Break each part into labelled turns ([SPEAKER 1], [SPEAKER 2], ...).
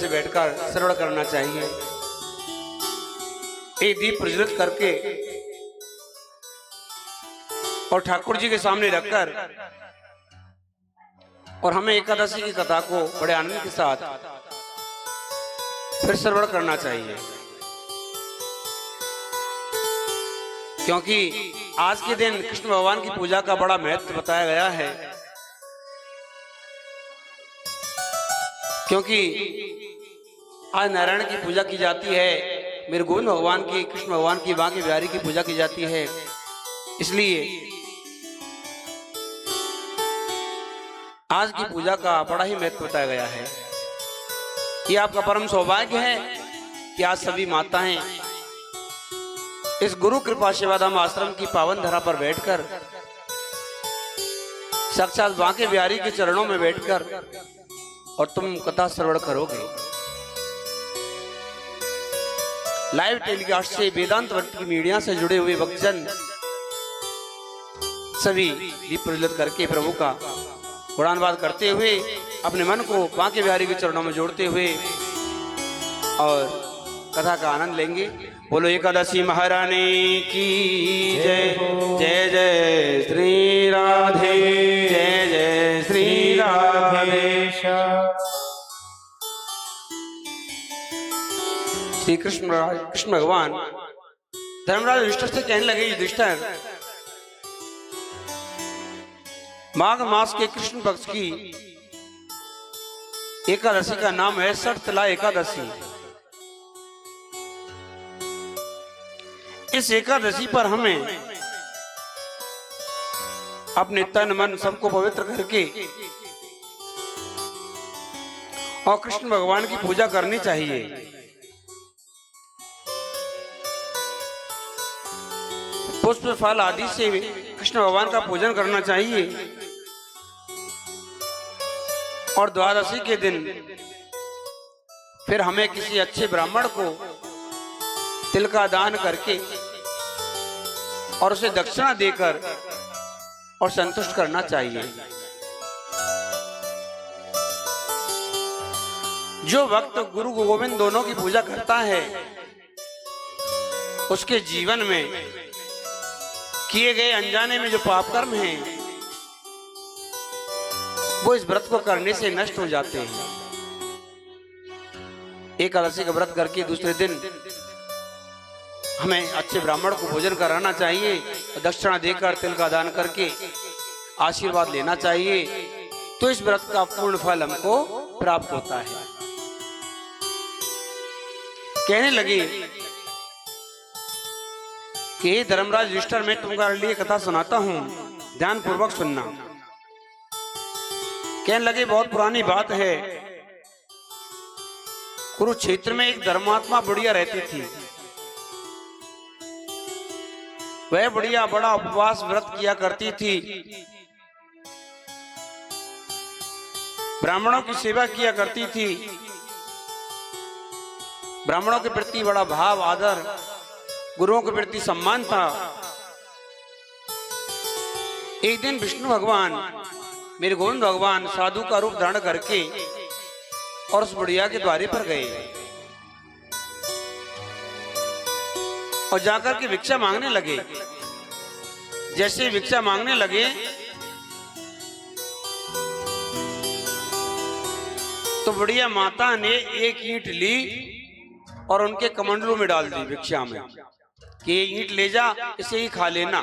[SPEAKER 1] से बैठकर श्रवण करना चाहिए। एक दीप प्रज्वलित करके और ठाकुर जी के सामने रखकर और हमें एकादशी की कथा को बड़े आनंद के साथ फिर श्रवण करना चाहिए, क्योंकि आज के दिन कृष्ण भगवान की पूजा का बड़ा महत्व बताया गया है। क्योंकि आज नारायण की पूजा की जाती है, मेरे गोविंद भगवान की, कृष्ण भगवान की, बांके बिहारी की पूजा की जाती है। इसलिए आज की पूजा का बड़ा ही महत्व बताया गया है। ये आपका परम सौभाग्य है कि आज सभी माताएं इस गुरु कृपा सेवाधाम आश्रम की पावन धरा पर बैठकर साक्षात बांके बिहारी के चरणों में बैठकर और तुम कथा श्रवण करोगे। लाइव टेलीकास्ट से वेदांत की मीडिया से जुड़े हुए भक्तजन सभी दीप प्रज्वलित करके प्रभु का गुणानुवाद करते हुए अपने मन को बांके बिहारी के चरणों में जोड़ते हुए और कथा का आनंद लेंगे। बोलो एकादशी महारानी की जय। जय जय श्री राधे, जय जय श्री राधे। श्री कृष्ण भगवान धर्मराज युधिष्ठिर से कहने लगे, युधिष्ठिर, माघ मास के कृष्ण पक्ष की एकादशी का नाम है सटतला एकादशी। इस एकादशी पर हमें अपने तन मन सबको पवित्र करके और कृष्ण भगवान की पूजा करनी चाहिए। पुष्प फल आदि से कृष्ण भगवान का पूजन करना चाहिए। और द्वादशी के दिन फिर हमें किसी अच्छे ब्राह्मण को तिल का दान करके और उसे दक्षिणा देकर और संतुष्ट करना चाहिए। जो भक्त गुरु गोविंद दोनों की पूजा करता है, उसके जीवन में किए गए अनजाने में जो पाप कर्म हैं, वो इस व्रत को करने से नष्ट हो जाते हैं। एकादशी का व्रत करके दूसरे दिन हमें अच्छे ब्राह्मण को भोजन कराना चाहिए, दक्षिणा देकर तिल का दान करके आशीर्वाद लेना चाहिए, तो इस व्रत का पूर्ण फल हमको प्राप्त होता है। कहने लगे कि धर्मराज युधिष्ठिर, मैं तुम्हारे लिए कथा सुनाता हूं, ध्यान पूर्वक सुनना। कहने लगे, बहुत पुरानी बात है, कुरुक्षेत्र में एक धर्मात्मा बुढ़िया रहती थी। वह बुढ़िया बड़ा उपवास व्रत किया करती थी, ब्राह्मणों की सेवा किया करती थी, ब्राह्मणों के प्रति बड़ा भाव आदर, गुरुओं के प्रति सम्मान था। एक दिन विष्णु भगवान, मेरे गोविंद भगवान, साधु का रूप धारण करके और उस बुढ़िया के द्वारे पर गए और जाकर के भिक्षा मांगने लगे। जैसे भिक्षा मांगने लगे तो बुढ़िया माता ने एक ईंट ली और उनके कमंडलू में डाल दी भिक्षा में कि ये ईंट ले जा, इसे ही खा लेना।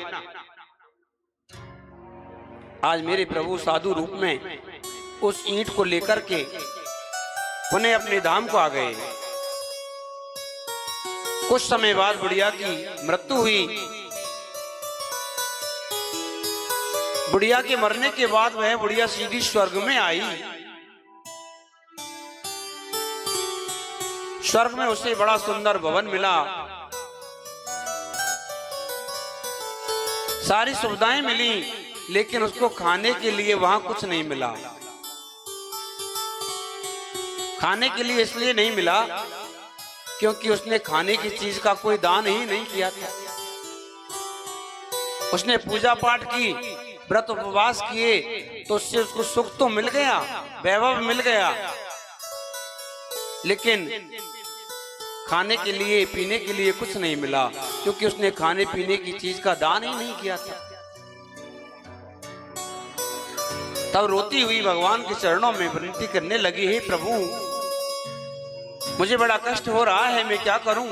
[SPEAKER 1] आज मेरे प्रभु साधु रूप में उस ईंट को लेकर के उन्हें अपने धाम को आ गए। कुछ समय बाद बुढ़िया की मृत्यु हुई। बुढ़िया के मरने के बाद वह बुढ़िया सीधी स्वर्ग में आई। स्वर्ग में उसे बड़ा सुंदर भवन मिला, सारी सुविधाएं मिली, लेकिन उसको खाने के लिए वहां कुछ नहीं मिला। खाने के लिए इसलिए नहीं मिला क्योंकि उसने खाने की चीज का कोई दान ही नहीं किया था। उसने पूजा पाठ की, व्रत उपवास किए, तो उससे उसको सुख तो मिल गया, वैभव मिल गया, लेकिन खाने के लिए पीने के लिए कुछ नहीं मिला, क्योंकि उसने खाने पीने की चीज का दान ही नहीं किया था। तब रोती हुई भगवान के चरणों में विनती करने लगी, हे प्रभु, मुझे बड़ा कष्ट हो रहा है, मैं क्या करूं,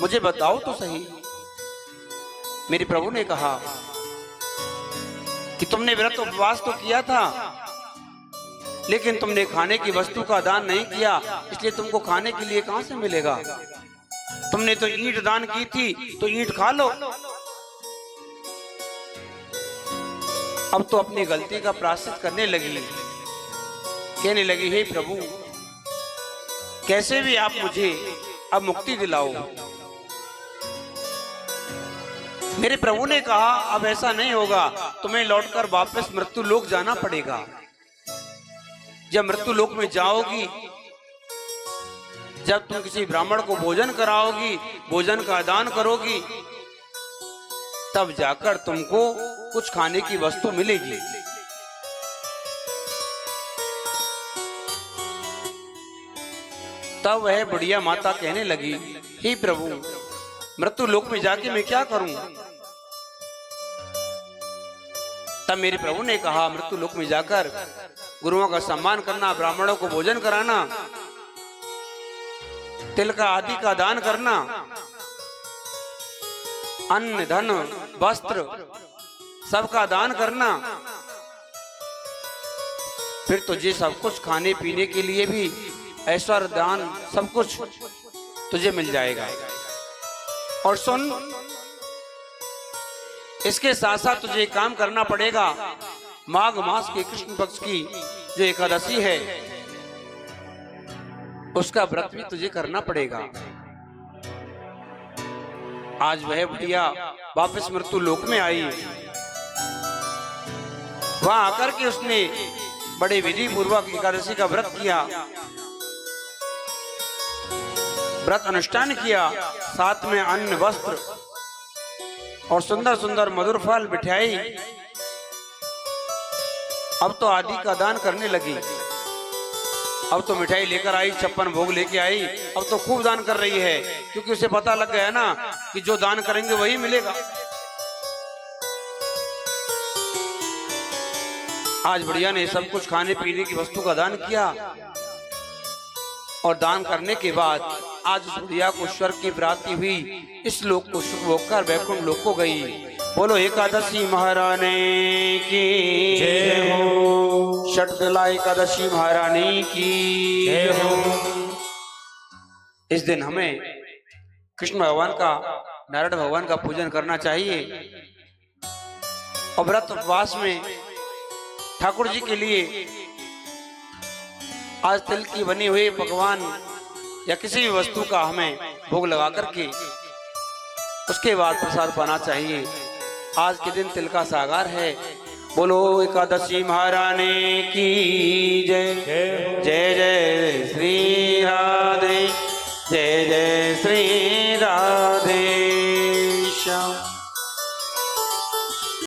[SPEAKER 1] मुझे बताओ तो सही। मेरे प्रभु ने कहा कि तुमने व्रत उपवास तो किया था, लेकिन तुमने खाने की वस्तु का दान नहीं किया, इसलिए तुमको खाने के लिए कहां से मिलेगा। तुमने तो ईंट दान की थी, तो ईंट खा लो। अब तो अपनी गलती का प्रायश्चित करने लगी, कहने लगी, हे प्रभु, कैसे भी आप मुझे अब मुक्ति दिलाओ। मेरे प्रभु ने कहा, अब ऐसा नहीं होगा, तुम्हें लौटकर वापस मृत्यु लोक जाना पड़ेगा। जब मृत्यु लोक में जाओगी, जब तुम किसी ब्राह्मण को भोजन कराओगी, भोजन का दान करोगी, तब जाकर तुमको कुछ खाने की वस्तु मिलेगी। तब वह बुढ़िया माता कहने लगी, हे प्रभु, मृत्यु लोक में जाके मैं क्या करूं। तब मेरे प्रभु ने कहा, मृत्यु लोक में जाकर गुरुओं का सम्मान करना, ब्राह्मणों को भोजन कराना, तिल का आदि का दान करना, अन्न धन वस्त्र सबका दान करना, फिर तुझे सब कुछ खाने पीने के लिए भी ऐश्वर्य दान सब कुछ तुझे मिल जाएगा। और सुन, इसके साथ साथ तुझे एक काम करना पड़ेगा। माघ मास के कृष्ण पक्ष की जो एकादशी है, उसका व्रत भी तुझे करना पड़ेगा। आज वह बुढ़िया वापस मृत्यु लोक में आई। वहां आकर के उसने बड़े विधि पूर्वक एकादशी का व्रत किया, व्रत अनुष्ठान किया, साथ में अन्न वस्त्र और सुंदर सुंदर मधुर फल मिठाई। अब तो आदि का दान करने लगी। अब तो मिठाई लेकर आई, 56 भोग लेके आई। अब तो खूब दान कर रही है, क्योंकि उसे पता लग गया ना कि जो दान करेंगे वही मिलेगा। आज बुढ़िया ने सब कुछ खाने पीने की वस्तु का दान किया, और दान करने के बाद आज उस बुढ़िया को स्वर्ग की प्राप्ति हुई। इस लोक को सुख होकर वैकुंठ लोक को गई। बोलो एकादशी महारानी की जय हो, षटदला एकादशी महारानी की जय हो। इस दिन हमें कृष्ण भगवान का, नारायण भगवान का पूजन करना चाहिए, और व्रत उपवास में ठाकुर जी के लिए आज तिल की बनी हुई पकवान या किसी भी वस्तु का हमें भोग लगा करके उसके बाद प्रसाद पाना चाहिए। आज के दिन तिल का सागर है। बोलो एकादशी महारानी की जय जय।